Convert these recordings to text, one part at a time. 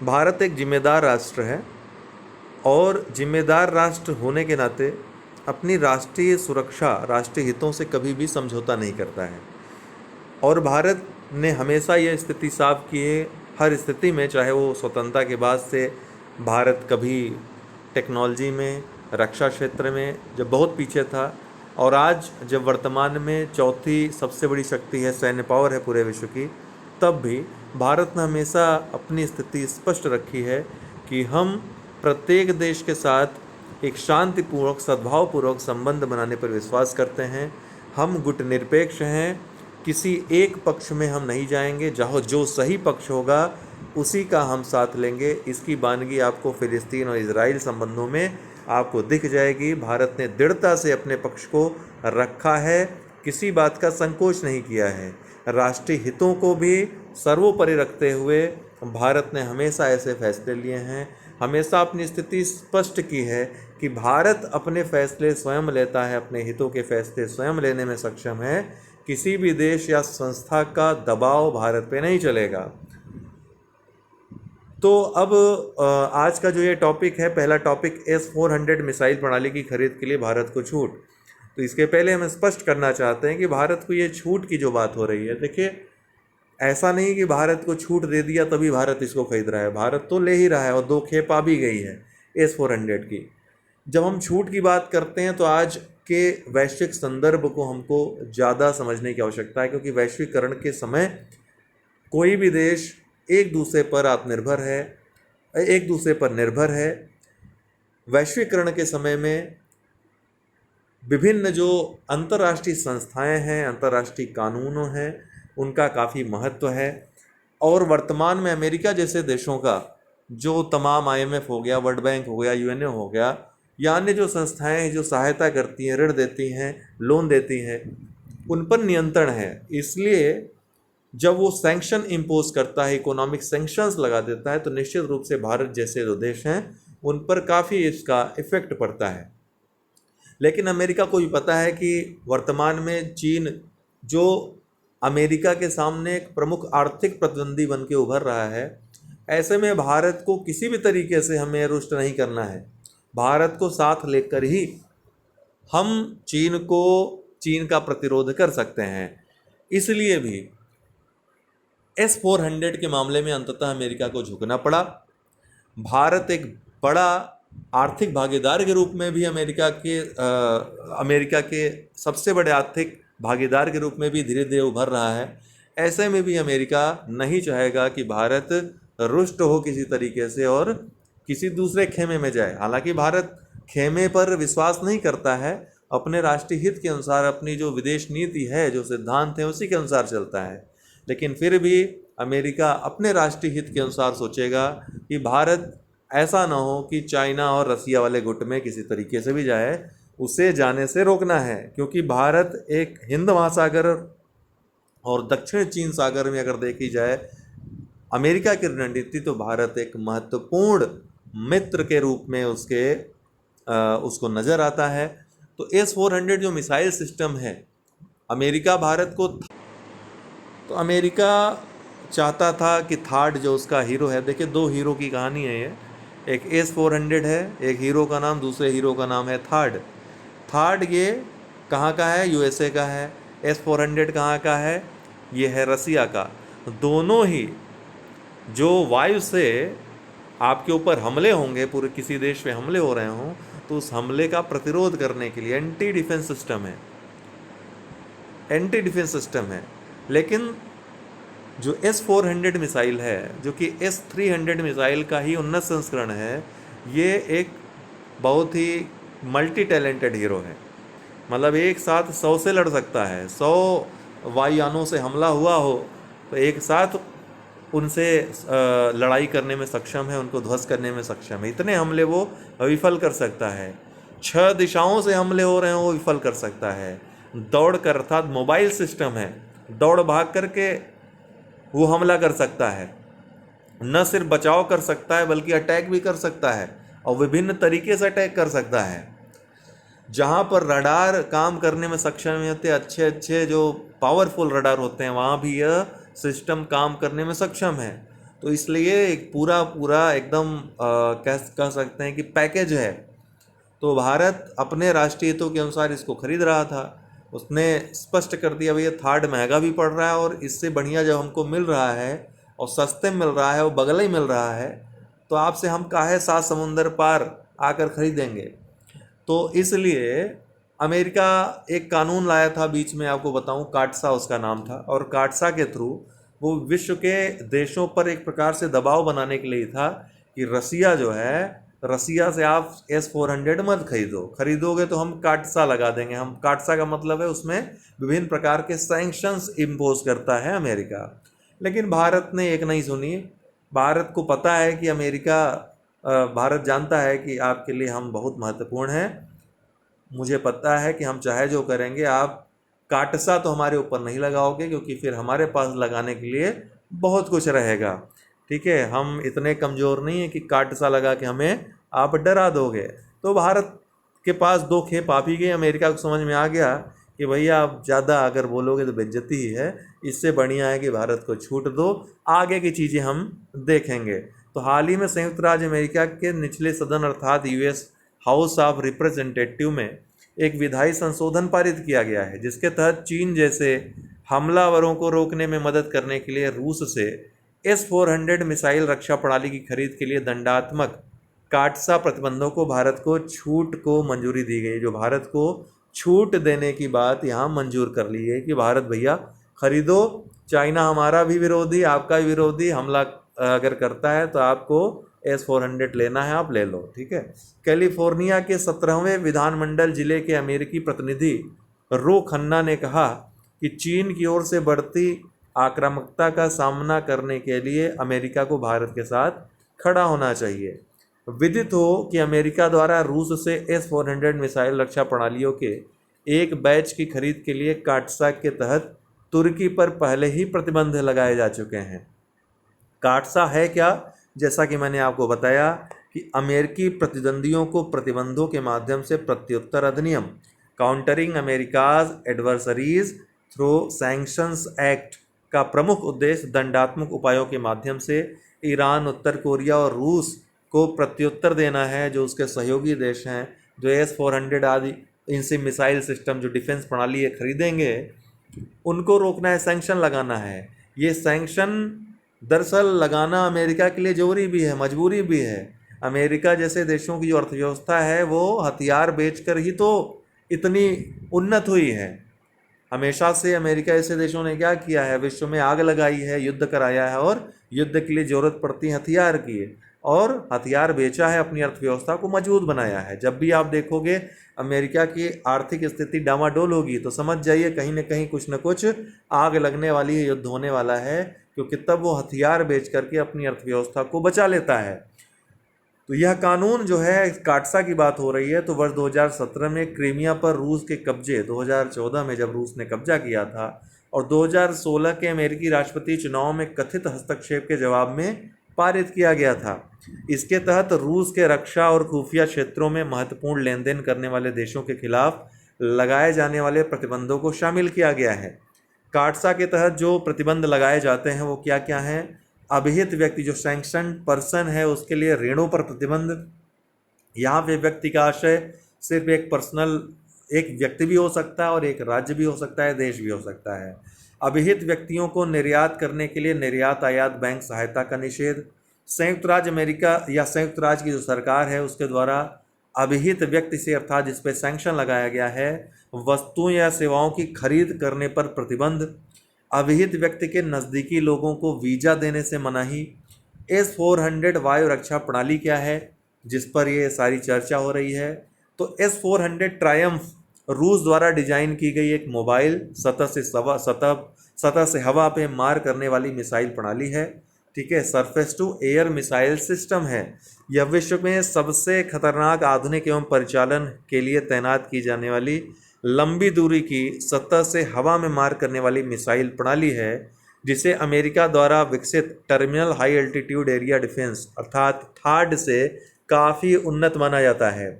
भारत एक जिम्मेदार राष्ट्र है और जिम्मेदार राष्ट्र होने के नाते अपनी राष्ट्रीय सुरक्षा, राष्ट्रीय हितों से कभी भी समझौता नहीं करता है। और भारत ने हमेशा यह स्थिति साफ की है, हर स्थिति में, चाहे वो स्वतंत्रता के बाद से भारत कभी टेक्नोलॉजी में, रक्षा क्षेत्र में जब बहुत पीछे था, और आज जब वर्तमान में चौथी सबसे बड़ी शक्ति है, सैन्य पावर है पूरे विश्व की, तब भी भारत ने हमेशा अपनी स्थिति स्पष्ट रखी है कि हम प्रत्येक देश के साथ एक शांतिपूर्वक, सद्भावपूर्वक संबंध बनाने पर विश्वास करते हैं। हम गुटनिरपेक्ष हैं, किसी एक पक्ष में हम नहीं जाएंगे, जहाँ जो सही पक्ष होगा उसी का हम साथ लेंगे। इसकी बानगी आपको फिलिस्तीन और इजराइल संबंधों में आपको दिख जाएगी। भारत ने दृढ़ता से अपने पक्ष को रखा है, किसी बात का संकोच नहीं किया है। राष्ट्रीय हितों को भी सर्वोपरि रखते हुए भारत ने हमेशा ऐसे फैसले लिए हैं, हमेशा अपनी स्थिति स्पष्ट की है कि भारत अपने फैसले स्वयं लेता है, अपने हितों के फैसले स्वयं लेने में सक्षम है। किसी भी देश या संस्था का दबाव भारत पे नहीं चलेगा। तो अब आज का जो ये टॉपिक है, पहला टॉपिक, S-400 मिसाइल प्रणाली की खरीद के लिए भारत को छूट। तो इसके पहले हम स्पष्ट करना चाहते हैं कि भारत को ये छूट की जो बात हो रही है, देखिए ऐसा नहीं कि भारत को छूट दे दिया तभी भारत इसको खरीद रहा है, भारत तो ले ही रहा है और 2 खेप आ भी गई है S-400 की। जब हम छूट की बात करते हैं तो आज के वैश्विक संदर्भ को हमको ज़्यादा समझने की आवश्यकता है, क्योंकि वैश्वीकरण के समय कोई भी देश एक दूसरे पर आत्मनिर्भर है, एक दूसरे पर निर्भर है। वैश्वीकरण के समय में विभिन्न जो अंतर्राष्ट्रीय संस्थाएं हैं, अंतर्राष्ट्रीय कानूनों हैं, उनका काफ़ी महत्व है। और वर्तमान में अमेरिका जैसे देशों का जो तमाम IMF हो गया, वर्ल्ड बैंक हो गया, UNO हो गया, या अन्य जो संस्थाएं जो सहायता करती हैं, ऋण देती हैं, लोन देती हैं, उन पर नियंत्रण है। इसलिए जब वो सैंक्शन इम्पोज करता है, इकोनॉमिक सैंक्शंस लगा देता है, तो निश्चित रूप से भारत जैसे जो देश हैं उन पर काफ़ी इसका इफ़ेक्ट पड़ता है। लेकिन अमेरिका को भी पता है कि वर्तमान में चीन जो अमेरिका के सामने एक प्रमुख आर्थिक प्रतिद्वंदी बन के उभर रहा है, ऐसे में भारत को किसी भी तरीके से हमें रुष्ट नहीं करना है। भारत को साथ लेकर ही हम चीन का प्रतिरोध कर सकते हैं। इसलिए भी S-400 के मामले में अंततः अमेरिका को झुकना पड़ा। भारत एक बड़ा आर्थिक भागीदार के रूप में भी अमेरिका के सबसे बड़े आर्थिक भागीदार के रूप में भी धीरे धीरे उभर रहा है। ऐसे में भी अमेरिका नहीं चाहेगा कि भारत रुष्ट हो किसी तरीके से और किसी दूसरे खेमे में जाए। हालांकि भारत खेमे पर विश्वास नहीं करता है, अपने राष्ट्रीय हित के अनुसार अपनी जो विदेश नीति है, जो सिद्धांत हैं, उसी के अनुसार चलता है। लेकिन फिर भी अमेरिका अपने राष्ट्रीय हित के अनुसार सोचेगा कि भारत ऐसा ना हो कि चाइना और रसिया वाले गुट में किसी तरीके से भी जाए, उसे जाने से रोकना है। क्योंकि भारत एक हिंद महासागर और दक्षिण चीन सागर में अगर देखी जाए अमेरिका की रणनीति, तो भारत एक महत्वपूर्ण मित्र के रूप में उसको नज़र आता है। तो S-400 जो मिसाइल सिस्टम है, अमेरिका भारत को, तो अमेरिका चाहता था कि थार्ड जो उसका हीरो है, देखिए 2 हीरो की कहानी है ये, एक S-400 है, एक हीरो का नाम, दूसरे हीरो का नाम है थार्ड ये कहाँ का है? USA का है। S-400 कहाँ का है? ये है रसिया का। दोनों ही जो वायु से आपके ऊपर हमले होंगे, पूरे किसी देश पे हमले हो रहे हों, तो उस हमले का प्रतिरोध करने के लिए एंटी डिफेंस सिस्टम है। लेकिन जो S-400 मिसाइल है, जो कि S-300 मिसाइल का ही उन्नत संस्करण है, ये एक बहुत ही मल्टी टैलेंटेड हीरो है। मतलब एक साथ 100 से लड़ सकता है। 100 वायुयानों से हमला हुआ हो तो एक साथ उनसे लड़ाई करने में सक्षम है, उनको ध्वस्त करने में सक्षम है। इतने हमले वो विफल कर सकता है। 6 दिशाओं से हमले हो रहे हैं वो विफल कर सकता है। दौड़ कर, अर्थात मोबाइल सिस्टम है, दौड़ भाग करके वो हमला कर सकता है। न सिर्फ बचाव कर सकता है बल्कि अटैक भी कर सकता है, और विभिन्न तरीके से अटैक कर सकता है। जहाँ पर रडार काम करने में सक्षम नहीं होते, अच्छे जो पावरफुल रडार होते हैं, वहाँ भी यह सिस्टम काम करने में सक्षम है। तो इसलिए एक पूरा पूरा एकदम कह सकते हैं कि पैकेज है। तो भारत अपने राष्ट्रीय हितों के अनुसार इसको खरीद रहा था। उसने स्पष्ट कर दिया भैया थर्ड महंगा भी पड़ रहा है और इससे बढ़िया जब हमको मिल रहा है और सस्ते में मिल रहा है और बगल ही मिल रहा है, तो आपसे हम काहे सात समुंदर पार आकर खरीदेंगे। तो इसलिए अमेरिका एक कानून लाया था बीच में, आपको बताऊं, काटसा उसका नाम था, और काटसा के थ्रू वो विश्व के देशों पर एक प्रकार से दबाव बनाने के लिए था कि रसिया जो है, रसिया से आप S-400 मत खरीदोगे तो हम काटसा लगा देंगे। हम काटसा का मतलब है उसमें विभिन्न प्रकार के सैंक्शंस इम्पोज करता है अमेरिका। लेकिन भारत ने एक नहीं सुनी। भारत को पता है कि भारत जानता है कि आपके लिए हम बहुत महत्वपूर्ण हैं। मुझे पता है कि हम चाहे जो करेंगे, आप काटसा तो हमारे ऊपर नहीं लगाओगे, क्योंकि फिर हमारे पास लगाने के लिए बहुत कुछ रहेगा। ठीक है, हम इतने कमज़ोर नहीं हैं कि काटसा लगा के हमें आप डरा दोगे। तो भारत के पास दो खेप आप ही गए। अमेरिका को समझ में आ गया कि भैया आप ज़्यादा अगर बोलोगे तो बेइज्जती ही है, इससे बढ़िया है कि भारत को छूट दो, आगे की चीज़ें हम देखेंगे। तो हाल ही में संयुक्त राज्य अमेरिका के निचले सदन अर्थात US हाउस ऑफ रिप्रेजेंटेटिव में एक विधायी संशोधन पारित किया गया है, जिसके तहत चीन जैसे हमलावरों को रोकने में मदद करने के लिए रूस से S-400 मिसाइल रक्षा प्रणाली की खरीद के लिए दंडात्मक काटसा प्रतिबंधों को भारत को छूट को मंजूरी दी गई। जो भारत को छूट देने की बात यहाँ मंजूर कर ली है कि भारत भैया खरीदो, चाइना हमारा भी विरोधी, आपका भी विरोधी, हमला अगर करता है तो आपको S-400 लेना है, आप ले लो। ठीक है। कैलिफोर्निया के 17वें विधानमंडल जिले के अमेरिकी प्रतिनिधि रो खन्ना ने कहा कि चीन की ओर से बढ़ती आक्रामकता का सामना करने के लिए अमेरिका को भारत के साथ खड़ा होना चाहिए। विदित हो कि अमेरिका द्वारा रूस से S-400 मिसाइल रक्षा प्रणालियों के एक बैच की खरीद के लिए काटसा के तहत तुर्की पर पहले ही प्रतिबंध लगाए जा चुके हैं। काटसा है क्या? जैसा कि मैंने आपको बताया कि अमेरिकी प्रतिद्वंदियों को प्रतिबंधों के माध्यम से प्रत्युत्तर अधिनियम countering America's adversaries through sanctions act का प्रमुख उद्देश्य दंडात्मक उपायों के माध्यम से ईरान, उत्तर कोरिया और रूस को प्रत्युत्तर देना है, जो उसके सहयोगी देश हैं, जो S-400 आदि इनसे मिसाइल सिस्टम, जो डिफेंस प्रणाली है खरीदेंगे, उनको रोकना है, सैंक्शन लगाना है। ये सैंक्शन दरअसल लगाना अमेरिका के लिए जरूरी भी है, मजबूरी भी है। अमेरिका जैसे देशों की जो अर्थव्यवस्था है वो हथियार बेचकर ही तो इतनी उन्नत हुई है। हमेशा से अमेरिका जैसे देशों ने क्या किया है, विश्व में आग लगाई है, युद्ध कराया है, और युद्ध के लिए जरूरत पड़ती है हथियार की, और हथियार बेचा है, अपनी अर्थव्यवस्था को मजबूत बनाया है। जब भी आप देखोगे अमेरिका की आर्थिक स्थिति डामाडोल होगी तो समझ जाइए कहीं ना कहीं कुछ न कुछ आग लगने वाली है, युद्ध होने वाला है, क्योंकि तब वो हथियार बेच करके अपनी अर्थव्यवस्था को बचा लेता है। तो यह कानून जो है, काटसा की बात हो रही है, तो वर्ष 2017 में क्रीमिया पर रूस के कब्जे, 2014 में जब रूस ने कब्जा किया था, और 2016 के अमेरिकी राष्ट्रपति चुनाव में कथित हस्तक्षेप के जवाब में पारित किया गया था। इसके तहत रूस के रक्षा और खुफिया क्षेत्रों में महत्वपूर्ण लेन देन करने वाले देशों के खिलाफ लगाए जाने वाले प्रतिबंधों को शामिल किया गया है। काटसा के तहत जो प्रतिबंध लगाए जाते हैं वो क्या क्या हैं? अभिहित व्यक्ति, जो सैंक्शन पर्सन है, उसके लिए ऋणों पर प्रतिबंध। यहाँ पे व्यक्ति का आशय सिर्फ एक व्यक्ति भी हो सकता है और एक राज्य भी हो सकता है, देश भी हो सकता है। अभिहित व्यक्तियों को निर्यात करने के लिए निर्यात आयात बैंक सहायता का निषेध। संयुक्त राज्य अमेरिका या संयुक्त राज्य की जो सरकार है उसके द्वारा अभिहित व्यक्ति से, अर्थात जिस पे सैंक्शन लगाया गया है, वस्तुओं या सेवाओं की खरीद करने पर प्रतिबंध। अभिहित व्यक्ति के नज़दीकी लोगों को वीज़ा देने से मनाही। S-400 वायु रक्षा प्रणाली क्या है, जिस पर ये सारी चर्चा हो रही है? तो S-400 ट्रायम्फ रूस द्वारा डिजाइन की गई एक मोबाइल सतह से हवा पे मार करने वाली मिसाइल प्रणाली है। ठीक है, surface to air missile system है। यह विश्व में सबसे खतरनाक आधुनिक एवं परिचालन के लिए तैनात की जाने वाली लंबी दूरी की सतह से हवा में मार करने वाली मिसाइल प्रणाली है, जिसे अमेरिका द्वारा विकसित terminal high altitude area defence अर्थात थाड से काफ़ी उन्नत माना जाता है।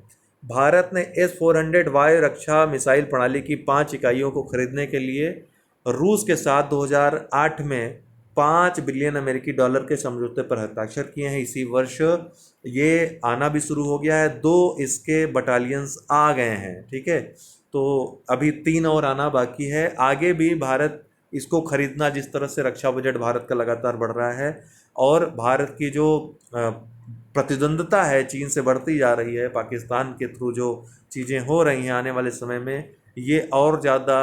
भारत ने S-400 वायु रक्षा मिसाइल प्रणाली की 5 इकाइयों को खरीदने के लिए रूस के साथ 2008 में 5 बिलियन अमेरिकी डॉलर के समझौते पर हस्ताक्षर किए हैं। इसी वर्ष ये आना भी शुरू हो गया है, 2 इसके बटालियंस आ गए हैं, ठीक है। तो अभी 3 और आना बाकी है। आगे भी भारत इसको खरीदना, जिस तरह से रक्षा बजट भारत का लगातार बढ़ रहा है और भारत की जो प्रतिद्वंदता है चीन से बढ़ती जा रही है, पाकिस्तान के थ्रू जो चीज़ें हो रही हैं आने वाले समय में ये और ज़्यादा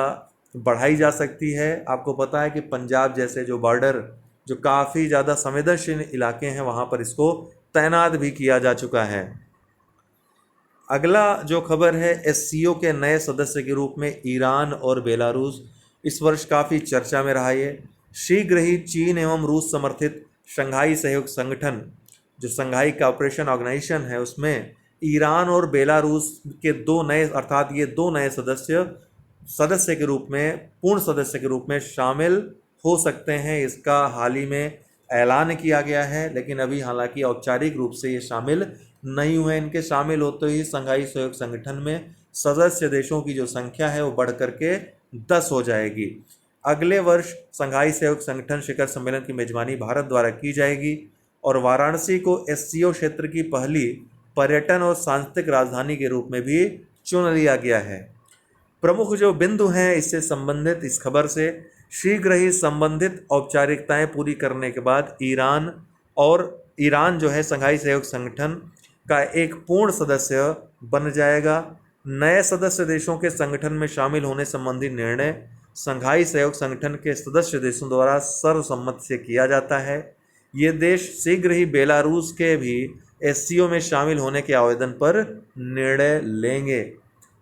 बढ़ाई जा सकती है। आपको पता है कि पंजाब जैसे जो बॉर्डर, जो काफ़ी ज़्यादा संवेदनशील इलाके हैं, वहाँ पर इसको तैनात भी किया जा चुका है। अगला जो खबर है, एससीओ के नए सदस्य के रूप में ईरान और बेलारूस इस वर्ष काफ़ी चर्चा में रहा। ये शीघ्र ही चीन एवं रूस समर्थित शंघाई सहयोग संगठन, जो शंघाई कोऑपरेशन ऑर्गेनाइजेशन है, उसमें ईरान और बेलारूस के 2 नए, अर्थात ये 2 नए सदस्य के रूप में, पूर्ण सदस्य के रूप में शामिल हो सकते हैं। इसका हाल ही में ऐलान किया गया है, लेकिन अभी हालांकि औपचारिक रूप से ये शामिल नहीं हुए। इनके शामिल होते ही शंघाई सहयोग संगठन में सदस्य देशों की जो संख्या है वो बढ़ करके 10 हो जाएगी। अगले वर्ष शंघाई सहयोग संगठन शिखर सम्मेलन की मेजबानी भारत द्वारा की जाएगी और वाराणसी को एससीओ क्षेत्र की पहली पर्यटन और सांस्कृतिक राजधानी के रूप में भी चुन लिया गया है। प्रमुख जो बिंदु हैं इससे संबंधित, इस खबर से, शीघ्र ही संबंधित औपचारिकताएं पूरी करने के बाद ईरान जो है शंघाई सहयोग संगठन का एक पूर्ण सदस्य बन जाएगा। नए सदस्य देशों के संगठन में शामिल होने संबंधी निर्णय शंघाई सहयोग संगठन के सदस्य देशों द्वारा सर्वसम्मति से किया जाता है। ये देश शीघ्र ही बेलारूस के भी एससीओ में शामिल होने के आवेदन पर निर्णय लेंगे।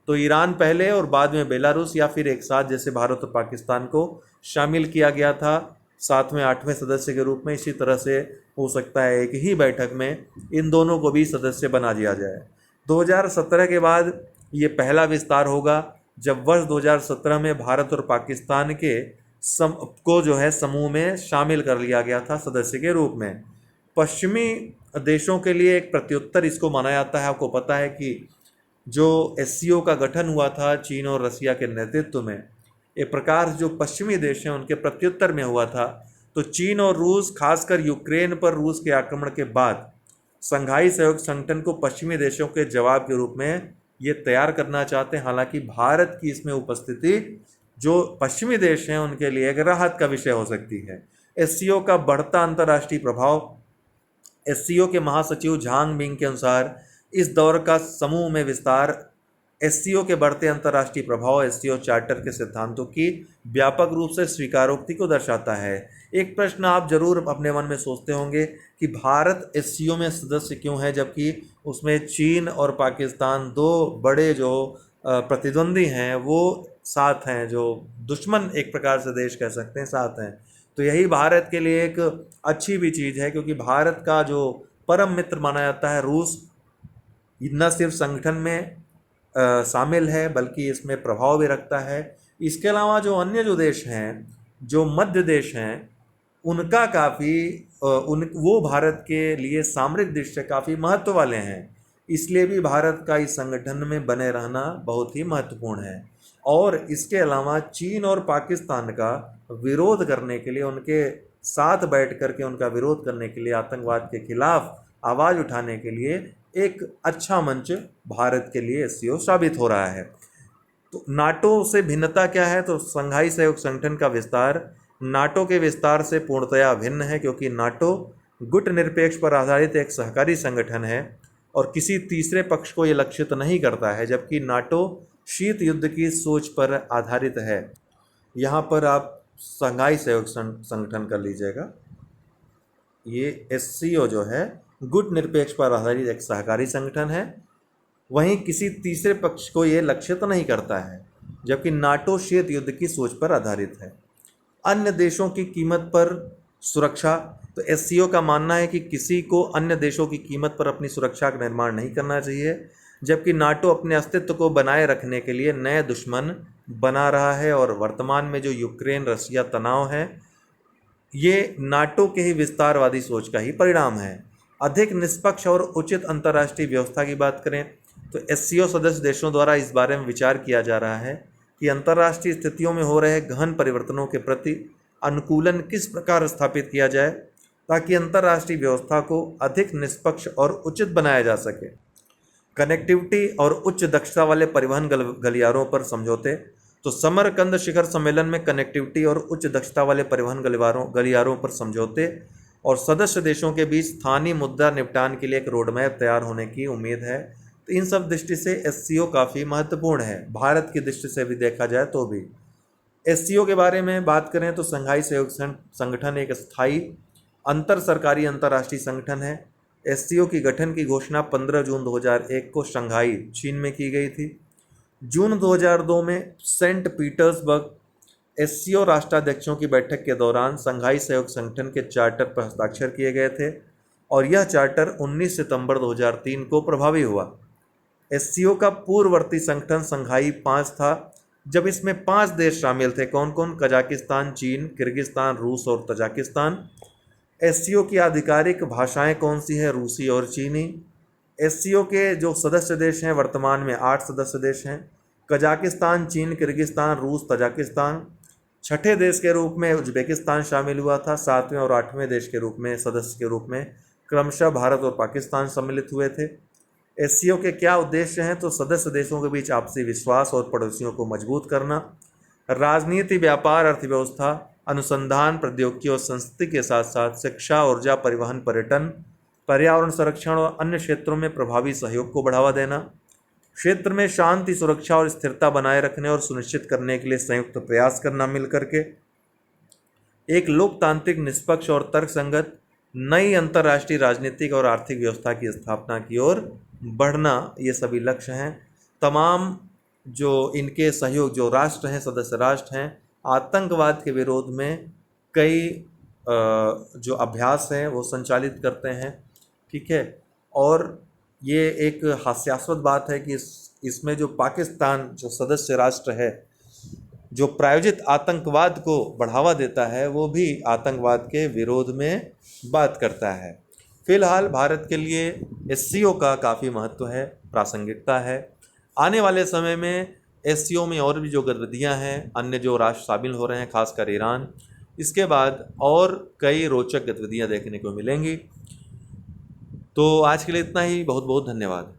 तो ईरान पहले और बाद में बेलारूस, या फिर एक साथ जैसे भारत और पाकिस्तान को शामिल किया गया था 7वें 8वें सदस्य के रूप में, इसी तरह से हो सकता है एक ही बैठक में इन दोनों को भी सदस्य बना दिया जाए। 2017 के बाद ये पहला विस्तार होगा, जब वर्ष 2017 में भारत और पाकिस्तान को जो है समूह में शामिल कर लिया गया था सदस्य के रूप में। पश्चिमी देशों के लिए एक प्रत्युत्तर इसको माना जाता है। आपको पता है कि जो एससीओ का गठन हुआ था चीन और रसिया के नेतृत्व में, एक प्रकार जो पश्चिमी देश हैं उनके प्रत्युत्तर में हुआ था। तो चीन और रूस, खासकर यूक्रेन पर रूस के आक्रमण के बाद, शंघाई सहयोग संगठन को पश्चिमी देशों के जवाब के रूप में ये तैयार करना चाहते हैं। हालांकि भारत की इसमें उपस्थिति जो पश्चिमी देश हैं उनके लिए एक राहत का विषय हो सकती है। एससीओ का बढ़ता अंतर्राष्ट्रीय प्रभाव, एससीओ के महासचिव झांग मिंग के अनुसार इस दौर का समूह में विस्तार एससीओ के बढ़ते अंतर्राष्ट्रीय प्रभाव, एससीओ चार्टर के सिद्धांतों की व्यापक रूप से स्वीकारोक्ति को दर्शाता है। एक प्रश्न आप जरूर अपने मन में सोचते होंगे कि भारत एससीओ में सदस्य क्यों है, जबकि उसमें चीन और पाकिस्तान 2 बड़े जो प्रतिद्वंदी हैं वो साथ हैं, जो दुश्मन एक प्रकार से देश कह सकते हैं, साथ हैं। तो यही भारत के लिए एक अच्छी भी चीज़ है, क्योंकि भारत का जो परम मित्र माना जाता है रूस, न सिर्फ संगठन में शामिल है बल्कि इसमें प्रभाव भी रखता है। इसके अलावा जो अन्य जो देश हैं, जो मध्य देश हैं, उनका वो भारत के लिए सामरिक दृष्टि से काफ़ी महत्व वाले हैं। इसलिए भी भारत का इस संगठन में बने रहना बहुत ही महत्वपूर्ण है। और इसके अलावा चीन और पाकिस्तान का विरोध करने के लिए, उनके साथ बैठ करके उनका विरोध करने के लिए, आतंकवाद के खिलाफ आवाज़ उठाने के लिए एक अच्छा मंच भारत के लिए एससीओ साबित हो रहा है। तो नाटो से भिन्नता क्या है? तो शंघाई सहयोग संगठन का विस्तार नाटो के विस्तार से पूर्णतया भिन्न है, क्योंकि नाटो गुटनिरपेक्ष पर आधारित एक सहकारी संगठन है और किसी तीसरे पक्ष को ये लक्षित नहीं करता है, जबकि नाटो शीत युद्ध की सोच पर आधारित है। यहाँ पर आप शंघाई सहयोग संगठन कर लीजिएगा। ये एससीओ जो है गुट निरपेक्ष पर आधारित एक सहकारी संगठन है, वहीं किसी तीसरे पक्ष को ये लक्षित नहीं करता है, जबकि नाटो शीत युद्ध की सोच पर आधारित है। अन्य देशों की कीमत पर सुरक्षा, तो एससीओ का मानना है कि किसी को अन्य देशों की कीमत पर अपनी सुरक्षा का निर्माण नहीं करना चाहिए, जबकि नाटो अपने अस्तित्व को बनाए रखने के लिए नए दुश्मन बना रहा है। और वर्तमान में जो यूक्रेन रसिया तनाव है, ये नाटो के ही विस्तारवादी सोच का ही परिणाम है। अधिक निष्पक्ष और उचित अंतर्राष्ट्रीय व्यवस्था की बात करें तो एससीओ सदस्य देशों द्वारा इस बारे में विचार किया जा रहा है कि अंतर्राष्ट्रीय स्थितियों में हो रहे गहन परिवर्तनों के प्रति अनुकूलन किस प्रकार स्थापित किया जाए ताकि अंतर्राष्ट्रीय व्यवस्था को अधिक निष्पक्ष और उचित बनाया जा सके। कनेक्टिविटी और उच्च दक्षता वाले परिवहन गलियारों पर समझौते। तो समरकंद शिखर सम्मेलन में कनेक्टिविटी और उच्च दक्षता वाले परिवहन गलियारों पर समझौते और सदस्य देशों के बीच स्थानीय मुद्दा निपटान के लिए एक रोडमैप तैयार होने की उम्मीद है। तो इन सब दृष्टि से एससीओ काफ़ी महत्वपूर्ण है, भारत की दृष्टि से भी देखा जाए तो भी। एससीओ के बारे में बात करें तो संघाई सहयोग संगठन एक स्थायी अंतर सरकारी अंतर्राष्ट्रीय संगठन है। एससीओ की गठन की घोषणा 15 जून 2001 को शंघाई, चीन में की गई थी। जून 2002 में सेंट पीटर्सबर्ग एससीओ राष्ट्राध्यक्षों की बैठक के दौरान संघाई सहयोग संगठन के चार्टर पर हस्ताक्षर किए गए थे और यह चार्टर 19 सितंबर 2003 को प्रभावी हुआ। एससीओ का पूर्ववर्ती संगठन संघाई 5 था, जब इसमें 5 देश शामिल थे। कौन कौन? कजाकिस्तान, चीन, किर्गिस्तान, रूस और तजाकिस्तान। एससीओ की आधिकारिक भाषाएं कौन सी हैं? रूसी और चीनी। एससीओ के जो सदस्य देश हैं, वर्तमान में 8 सदस्य देश हैं। कजाकिस्तान, चीन, किर्गिस्तान, रूस, तजाकिस्तान। छठे देश के रूप में उज्बेकिस्तान शामिल हुआ था। 7वें और 8वें देश के रूप में, सदस्य के रूप में क्रमशः भारत और पाकिस्तान सम्मिलित हुए थे। एससीओ के क्या उद्देश्य हैं? तो सदस्य देशों के बीच आपसी विश्वास और पड़ोसियों को मजबूत करना, राजनीति, व्यापार, अर्थव्यवस्था, अनुसंधान, प्रौद्योगिकी और संस्कृति के साथ साथ शिक्षा, ऊर्जा, परिवहन, पर्यटन, पर्यावरण संरक्षण और अन्य क्षेत्रों में प्रभावी सहयोग को बढ़ावा देना, क्षेत्र में शांति, सुरक्षा और स्थिरता बनाए रखने और सुनिश्चित करने के लिए संयुक्त प्रयास करना, मिलकर के एक लोकतांत्रिक, निष्पक्ष और तर्कसंगत नई अंतर्राष्ट्रीय राजनीतिक और आर्थिक व्यवस्था की स्थापना की ओर बढ़ना, ये सभी लक्ष्य हैं। तमाम जो इनके सहयोग जो राष्ट्र हैं, सदस्य राष्ट्र हैं, आतंकवाद के विरोध में कई जो अभ्यास हैं वो संचालित करते हैं। ठीक है, और ये एक हास्यास्पद बात है कि इसमें जो पाकिस्तान जो सदस्य राष्ट्र है, जो प्रायोजित आतंकवाद को बढ़ावा देता है, वो भी आतंकवाद के विरोध में बात करता है। फिलहाल भारत के लिए एससीओ का काफ़ी महत्व है, प्रासंगिकता है। आने वाले समय में एससीओ में और भी जो गतिविधियां हैं, अन्य जो राष्ट्र शामिल हो रहे हैं, खासकर ईरान, इसके बाद और कई रोचक गतिविधियां देखने को मिलेंगी। तो आज के लिए इतना ही। बहुत बहुत धन्यवाद।